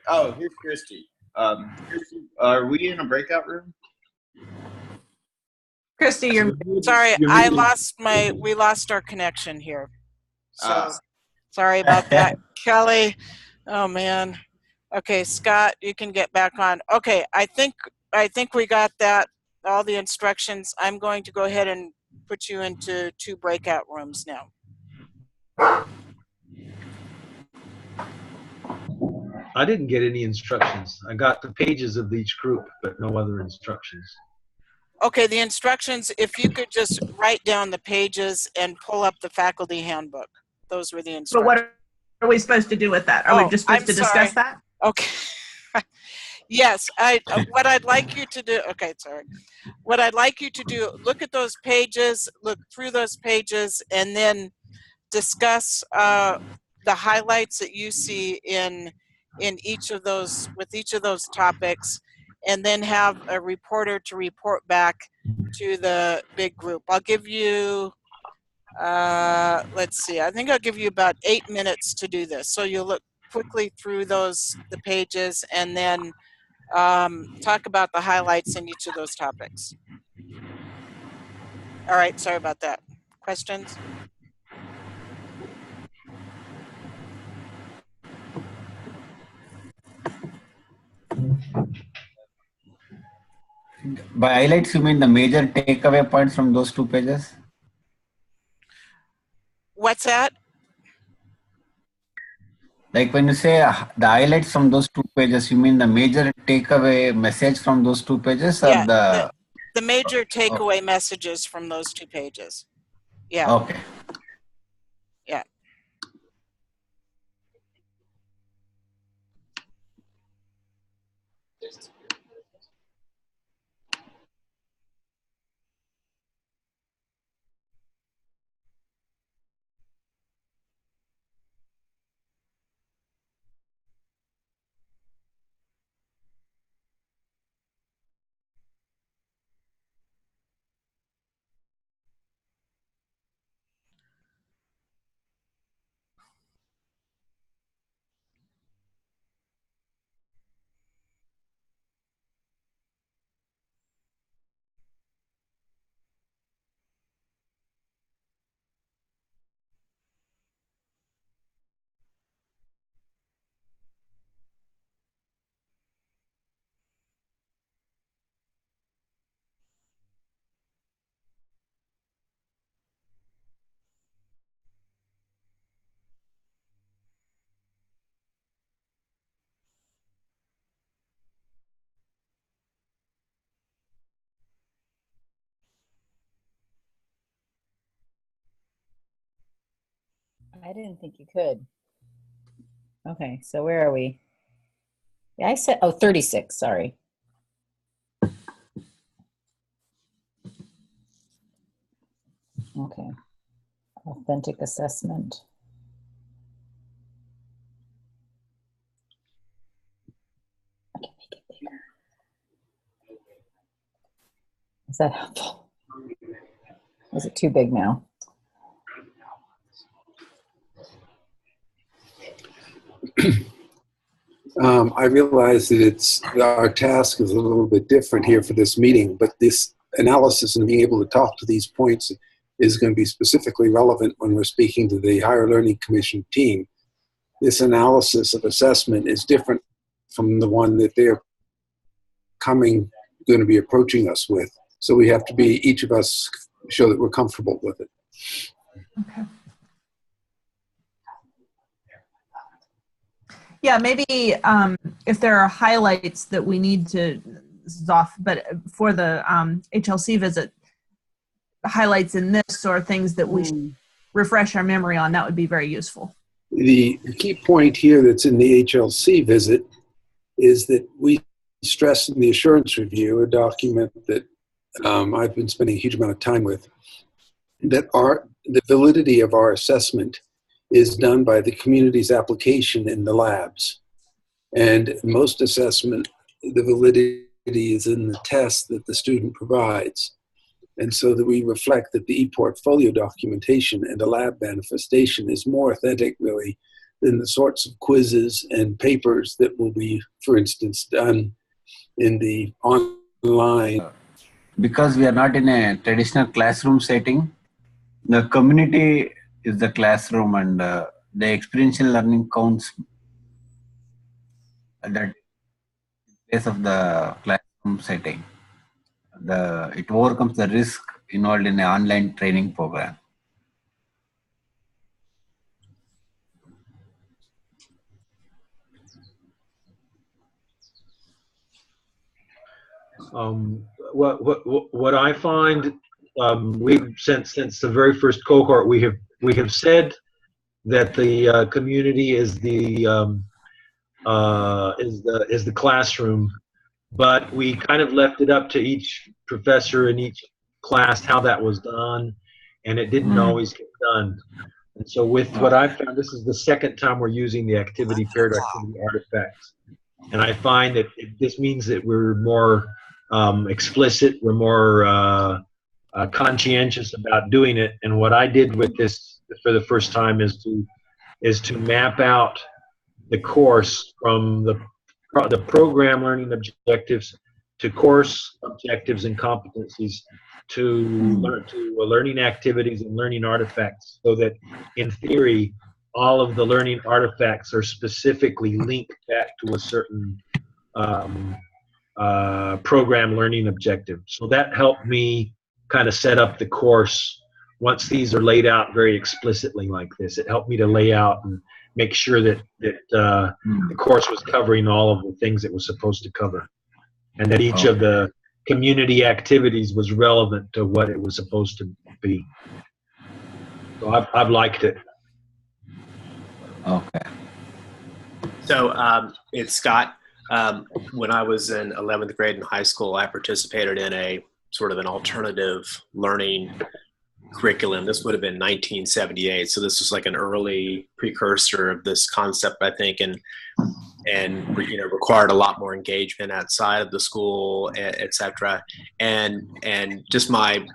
Oh, here's Christy. Christy, are we in a breakout room? Christy, you're sorry. We lost our connection here. So sorry about that, Kelly. Oh man. Okay, Scott, you can get back on. Okay, I think we got that. All the instructions. I'm going to go ahead and put you into 2 breakout rooms now. I didn't get any instructions. I got the pages of each group, but no other instructions. Okay, the instructions, if you could just write down the pages and pull up the faculty handbook. Those were the instructions. But what are we supposed to do with that? Are we just supposed to discuss that? Okay. Yes, what I'd like you to do, okay, sorry. What I'd like you to do, look at those pages, look through those pages, and then discuss the highlights that you see in each of those, with each of those topics, and then have a reporter to report back to the big group. I'll give you, let's see, I think I'll give you about 8 minutes to do this. So you'll look quickly through the pages and then talk about the highlights in each of those topics. All right, sorry about that. Questions? By highlights, you mean the major takeaway points from those 2 pages? What's that? Like when you say the highlights from those 2 pages, you mean the major takeaway message from those 2 pages, or the major takeaway messages from those 2 pages? Yeah. Okay. Yeah. I didn't think you could. Okay, so where are we? Yeah, I said, oh, 36, sorry. Okay, authentic assessment. I can make it bigger. Is that helpful? Is it too big now? I realize that our task is a little bit different here for this meeting, but this analysis and being able to talk to these points is going to be specifically relevant when we're speaking to the Higher Learning Commission team. This analysis of assessment is different from the one that they're going to be approaching us with. So we have to be, each of us, show that we're comfortable with it. Okay. Yeah, maybe if there are highlights that we need to, this is off, but for the HLC visit, highlights in this or things that we should refresh our memory on, that would be very useful. The key point here that's in the HLC visit is that we stress in the assurance review, a document that I've been spending a huge amount of time with, that the validity of our assessment is done by the community's application in the labs. And most assessment, the validity is in the test that the student provides. And so that we reflect that the e-portfolio documentation and the lab manifestation is more authentic, really, in the sorts of quizzes and papers that will be, for instance, done in the online. Because we are not in a traditional classroom setting, the community is the classroom, and the experiential learning counts at that place of the classroom setting. It overcomes the risk involved in an online training program. What I find, we've since the very first cohort, we have said that the community is the classroom, but we kind of left it up to each professor in each class how that was done, and it didn't always get done. And so with what I found, this is the second time we're using the activity paired activity artifacts. And I find that this means that we're more explicit, we're more conscientious about doing it. And what I did with this for the first time is to map out the course from the program learning objectives to course objectives and competencies to learning activities and learning artifacts, so that in theory all of the learning artifacts are specifically linked back to a certain program learning objective. So that helped me kind of set up the course. Once these are laid out very explicitly like this, it helped me to lay out and make sure that the course was covering all of the things it was supposed to cover, and that each of the community activities was relevant to what it was supposed to be. So I've liked it. Okay. So it's Scott. When I was in 11th grade in high school, I participated in a sort of an alternative learning curriculum. This would have been 1978. So this was like an early precursor of this concept, I think, and required a lot more engagement outside of the school, et cetera. And just my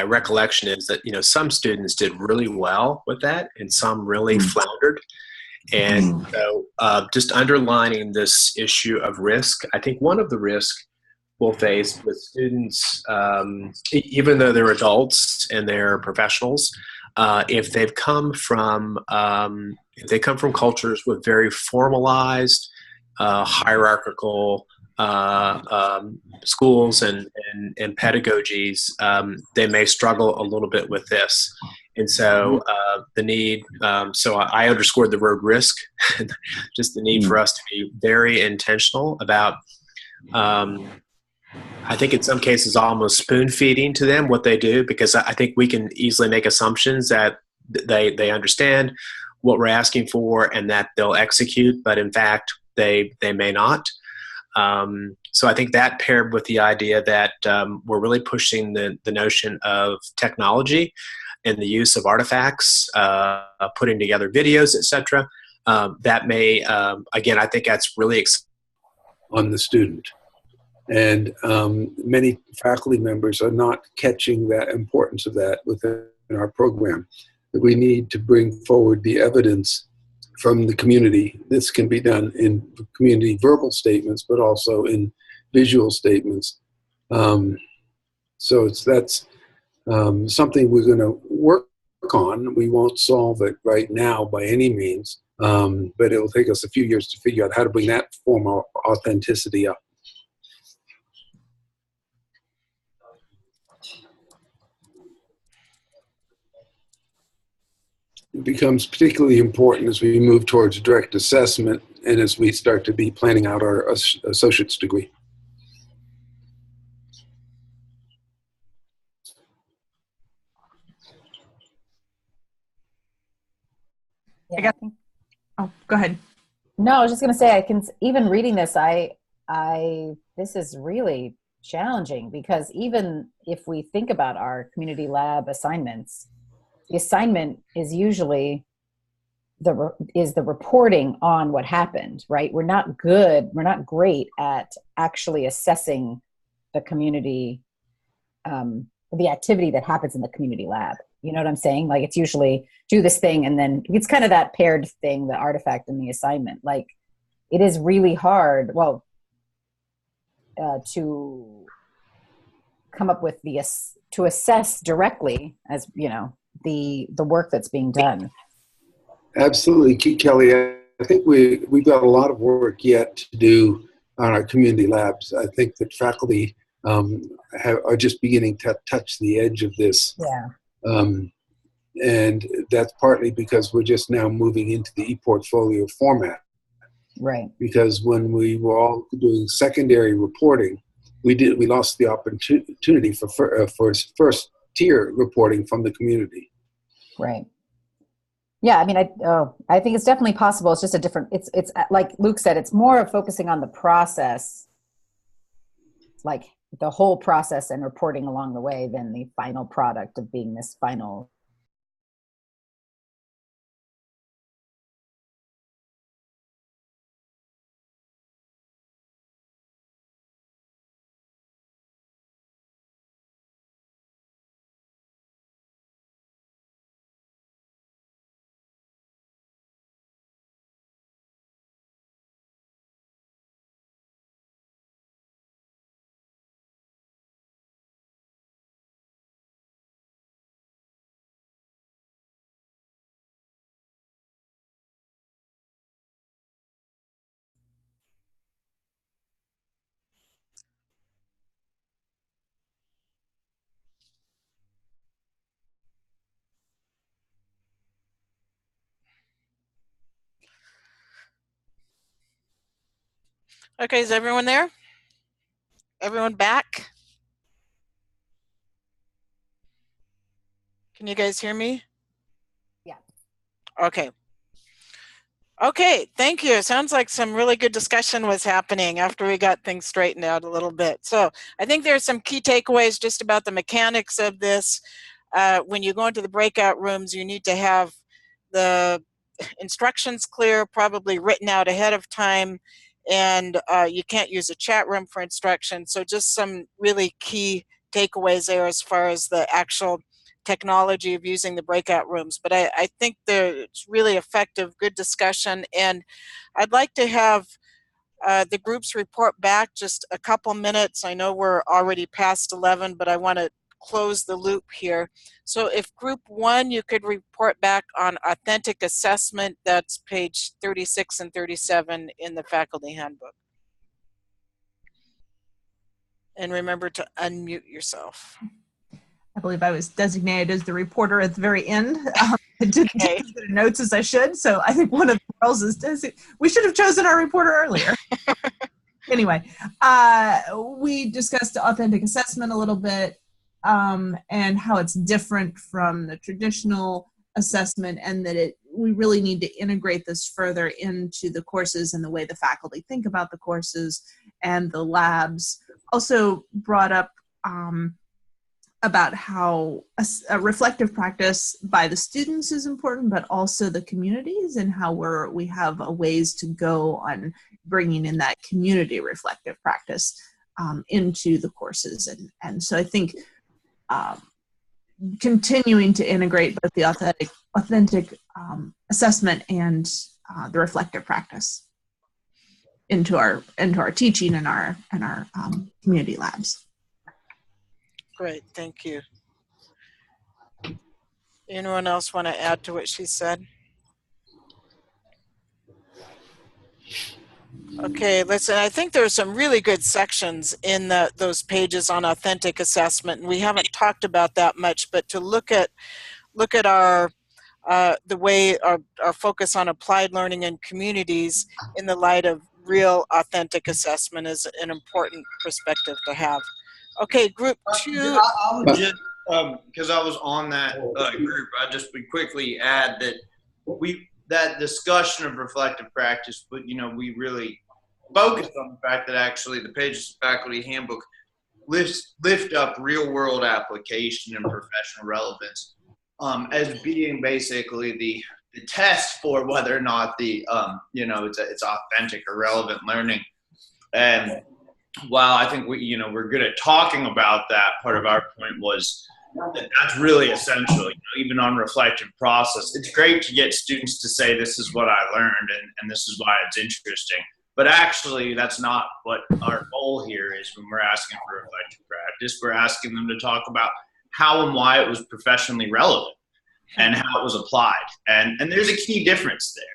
recollection is that, some students did really well with that and some really floundered. And so just underlining this issue of risk, I think one of the risks we'll face with students, even though they're adults and they're professionals, if they come from cultures with very formalized, hierarchical schools and pedagogies, they may struggle a little bit with this. And so the need, so I underscored the word risk, just the need for us to be very intentional about, I think in some cases almost spoon feeding to them what they do, because I think we can easily make assumptions that they understand what we're asking for and that they'll execute, but in fact they may not. So I think that paired with the idea that we're really pushing the notion of technology and the use of artifacts, putting together videos, etc. That may, again, I think that's really on the student. And many faculty members are not catching that importance of that within our program. That we need to bring forward the evidence from the community. This can be done in community verbal statements, but also in visual statements. So that's something we're going to work on. We won't solve it right now by any means, but it will take us a few years to figure out how to bring that form of authenticity up. It becomes particularly important as we move towards direct assessment and as we start to be planning out our associate's degree. Yeah, Oh, go ahead. No, I was just going to say, even reading this, this is really challenging, because even if we think about our community lab assignments, the assignment is usually the reporting on what happened, right? We're not great at actually assessing the community, the activity that happens in the community lab. You know what I'm saying? Like it's usually do this thing and then it's kind of that paired thing, the artifact and the assignment. Like it is really hard, to come up with to assess directly as, the work that's being done. Absolutely, Kelly. I think we've got a lot of work yet to do on our community labs. I think that faculty are just beginning to touch the edge of this. Yeah. And that's partly because we're just now moving into the ePortfolio format. Right. Because when we were all doing secondary reporting, we lost the opportunity for first tier reporting from the community. Right. Yeah, I mean, I think it's definitely possible. It's just a different. It's like Luke said. It's more of focusing on the process, like the whole process and reporting along the way, than the final product of being this final. Okay, is everyone there? Everyone back? Can you guys hear me? Yeah. Okay. Okay, thank you. Sounds like some really good discussion was happening after we got things straightened out a little bit. So I think there's some key takeaways just about the mechanics of this. When you go into the breakout rooms, you need to have the instructions clear, probably written out ahead of time, and you can't use a chat room for instructions. So just some really key takeaways there as far as the actual technology of using the breakout rooms. But I think it's really effective, good discussion, and I'd like to have the groups report back just a couple minutes. I know we're already past 11, but I want to close the loop here. So if group 1, you could report back on authentic assessment, that's page 36 and 37 in the faculty handbook. And remember to unmute yourself. I believe I was designated as the reporter at the very end. I didn't take as good notes as I should, so I think one of the girls is we should have chosen our reporter earlier. Anyway, we discussed authentic assessment a little bit, and how it's different from the traditional assessment, and that we really need to integrate this further into the courses and the way the faculty think about the courses and the labs. Also brought up about how a reflective practice by the students is important, but also the communities, and how we have a ways to go on bringing in that community reflective practice into the courses. And so I think continuing to integrate both the authentic assessment and the reflective practice into our teaching and our community labs. Great, thank you. Anyone else want to add to what she said? Okay, listen, I think there are some really good sections in those pages on authentic assessment, and we haven't talked about that much, but to look at our the way our focus on applied learning and communities in the light of real authentic assessment is an important perspective to have. Okay, group 2. I would just, because I was on that group, I just would quickly add that that discussion of reflective practice, but we really focused on the fact that actually the pages of faculty handbook lift up real world application and professional relevance as being basically the test for whether or not the it's authentic or relevant learning. And while I think we're good at talking about that, part of our point was that's really essential. Even on reflective process, it's great to get students to say, this is what I learned and this is why it's interesting. But actually, that's not what our goal here is when we're asking for reflective practice. We're asking them to talk about how and why it was professionally relevant and how it was applied. And there's a key difference there.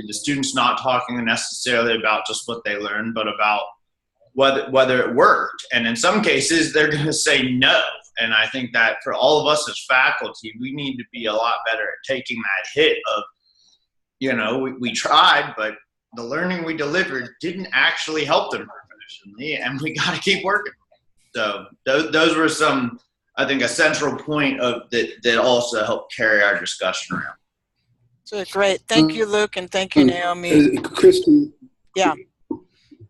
The student's not talking necessarily about just what they learned, but about whether it worked. And in some cases, they're going to say no. And I think that for all of us as faculty, we need to be a lot better at taking that hit of, we tried, but the learning we delivered didn't actually help them professionally, and we got to keep working. So those were some, I think, a central point of that also helped carry our discussion around. So great. Thank you, Luke, and thank you, Naomi. Christy. Yeah.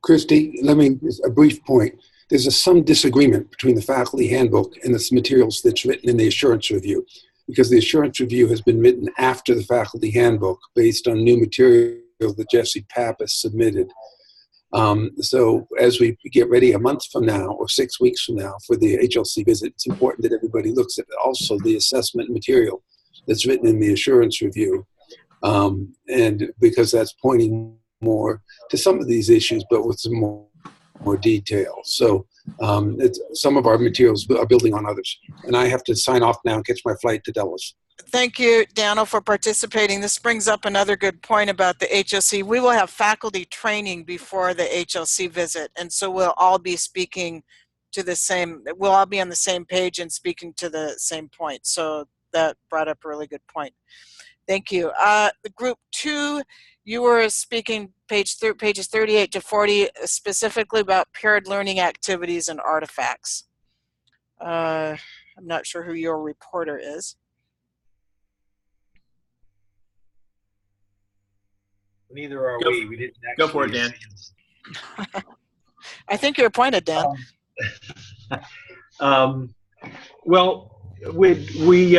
Christy, a brief point. There's some disagreement between the faculty handbook and the materials that's written in the assurance review, because the assurance review has been written after the faculty handbook based on new material that Jesse Pappas submitted. So as we get ready a month from now or 6 weeks from now for the HLC visit, it's important that everybody looks at also the assessment material that's written in the assurance review, and because that's pointing more to some of these issues, but with some more detail. So some of our materials are building on others. And I have to sign off now and catch my flight to Dallas. Thank you, Daniel, for participating. This brings up another good point about the HLC. We will have faculty training before the HLC visit, and so we'll all be speaking to we'll all be on the same page and speaking to the same point. So that brought up a really good point. Thank you. Group 2, you were speaking pages 38 to 40, specifically about paired learning activities and artifacts. I'm not sure who your reporter is. Neither are we. We didn't actually. Go for it, Dan. I think you're appointed, Dan. Well, we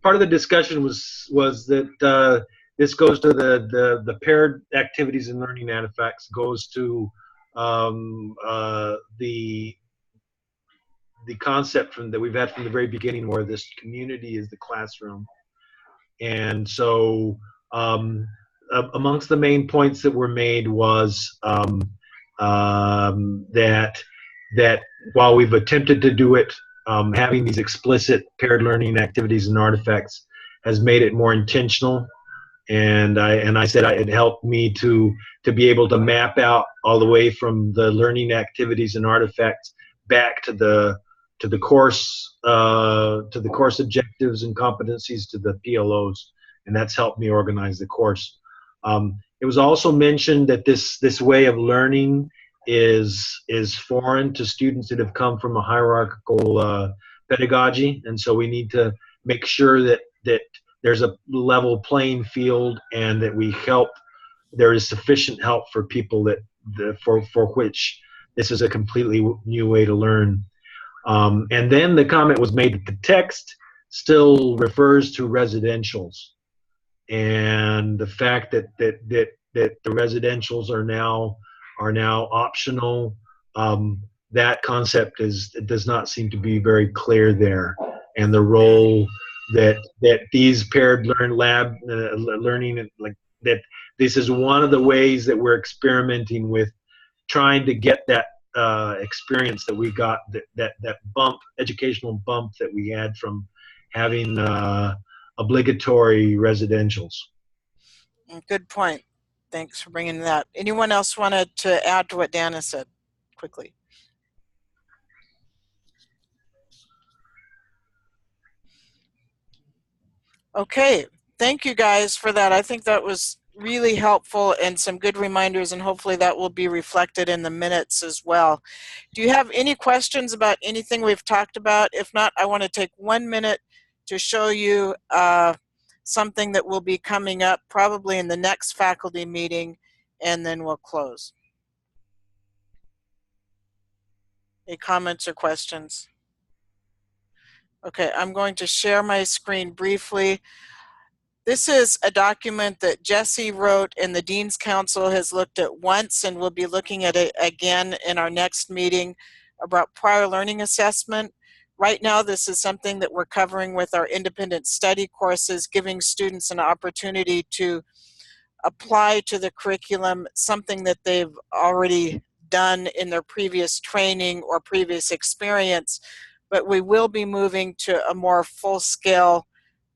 part of the discussion was that this goes to the paired activities and learning artifacts, goes to the concept that we've had from the very beginning, where this community is the classroom. And so amongst the main points that were made was that while we've attempted to do it, having these explicit paired learning activities and artifacts has made it more intentional. And I said it helped me to be able to map out all the way from the learning activities and artifacts back to the course objectives and competencies, to the PLOs, and that's helped me organize the course. It was also mentioned that this way of learning is foreign to students that have come from a hierarchical pedagogy, and so we need to make sure that there's a level playing field, and that there is sufficient help for people for which this is a completely new way to learn. And then the comment was made that the text still refers to residentials, and the fact that the residentials are now optional, that concept does not seem to be very clear there, and the role that these paired learning, like that, this is one of the ways that we're experimenting with trying to get that experience that we got, that educational bump that we had from having obligatory residentials. Good point. Thanks for bringing that. Anyone else wanted to add to what Dana said quickly? Okay, thank you guys for that. I think that was really helpful and some good reminders, and hopefully that will be reflected in the minutes as well. Do you have any questions about anything we've talked about? If not, I want to take 1 minute to show you something that will be coming up probably in the next faculty meeting, and then we'll close. Any comments or questions? Okay, I'm going to share my screen briefly. This is a document that Jesse wrote and the Dean's Council has looked at once, and we'll be looking at it again in our next meeting, about prior learning assessment. Right now, this is something that we're covering with our independent study courses, giving students an opportunity to apply to the curriculum something that they've already done in their previous training or previous experience, but we will be moving to a more full-scale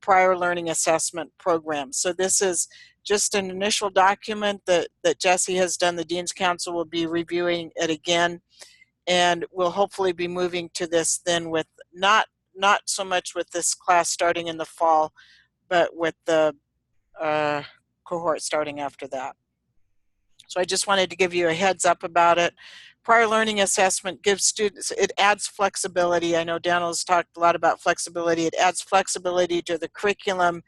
prior learning assessment program. So this is just an initial document that Jesse has done. The Dean's Council will be reviewing it again, and we'll hopefully be moving to this then with not so much with this class starting in the fall, but with the cohort starting after that. So I just wanted to give you a heads up about it. Prior learning assessment gives students, it adds flexibility. I know Daniel's talked a lot about flexibility. It adds flexibility to the curriculum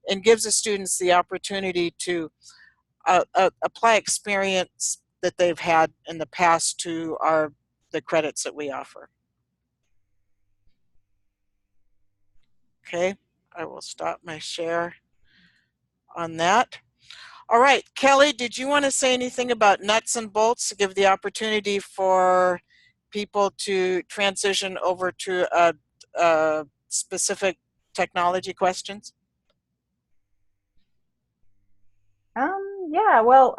and gives the students the opportunity to apply experience that they've had in the past to the credits that we offer. Okay, I will stop my share on that. All right, Kelly, did you want to say anything about nuts and bolts to give the opportunity for people to transition over to specific technology questions? Yeah, well,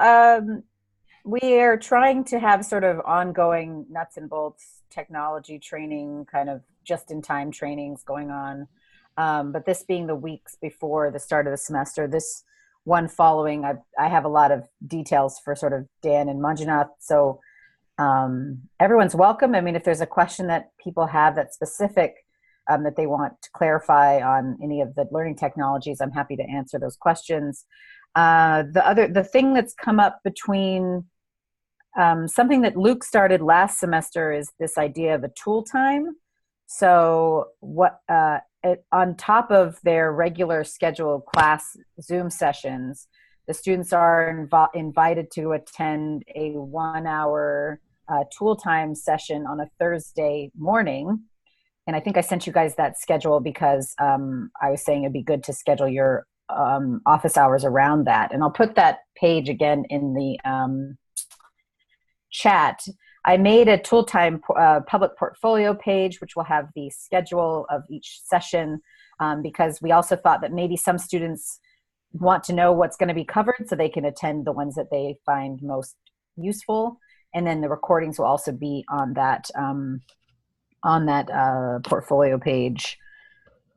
we are trying to have sort of ongoing nuts and bolts technology training, kind of just-in-time trainings going on. But this being the weeks before the start of the semester, this one following, I have a lot of details for sort of Dan and Manjunath. So everyone's welcome. I mean, if there's a question that people have that's specific that they want to clarify on any of the learning technologies, I'm happy to answer those questions. The thing that's come up between something that Luke started last semester is this idea of a tool time. So on top of their regular scheduled class Zoom sessions, the students are invited to attend a 1-hour tool time session on a Thursday morning. And I think I sent you guys that schedule because I was saying it'd be good to schedule your office hours around that. And I'll put that page again in the chat. I made a tool time public portfolio page, which will have the schedule of each session, because we also thought that maybe some students want to know what's going to be covered so they can attend the ones that they find most useful. And then the recordings will also be on that portfolio page.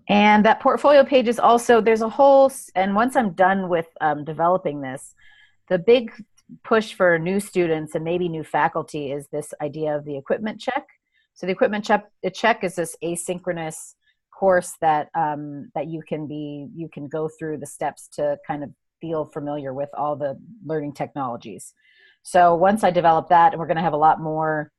And that portfolio page is also, there's a whole, and once I'm done with developing this, the big push for new students and maybe new faculty is this idea of the equipment check. So the equipment check is this asynchronous course that you can go through the steps to kind of feel familiar with all the learning technologies. So once I develop that, and we're going to have a lot more.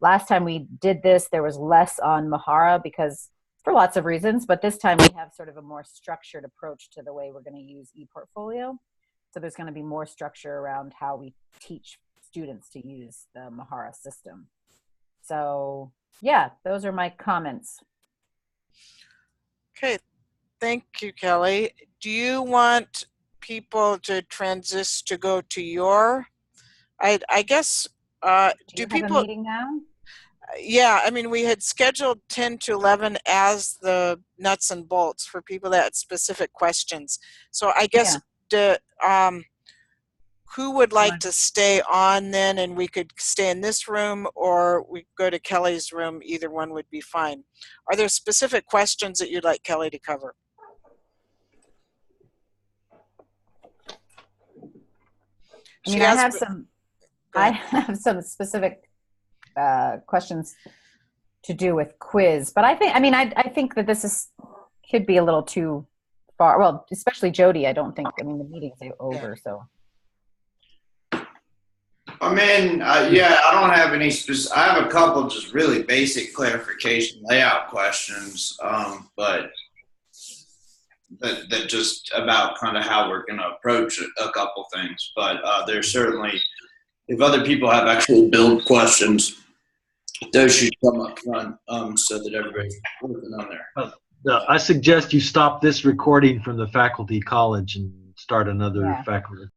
Last time we did this, there was less on Mahara because for lots of reasons, but this time we have sort of a more structured approach to the way we're going to use ePortfolio. So there's going to be more structure around how we teach students to use the Mahara system. So yeah, those are my comments. Okay, thank you, Kelly. Do you want people to go to your, I guess, do people have a meeting now? Yeah, I mean, we had scheduled 10 to 11 as the nuts and bolts for people that had specific questions. So I guess, who would like to stay on then, and we could stay in this room or we go to Kelly's room? Either one would be fine. Are there specific questions that you'd like Kelly to cover? I mean, I have some specific questions to do with quiz, but I think that this could be a little too far. Well, especially Jody, I mean, the meeting's over, so. I mean, yeah, I don't have any I have a couple just really basic clarification layout questions, but that just about kind of how we're going to approach a couple things. But there's certainly, if other people have actual build questions, those should come up front so that everybody's working on there. I suggest you stop this recording from the faculty college and start another faculty.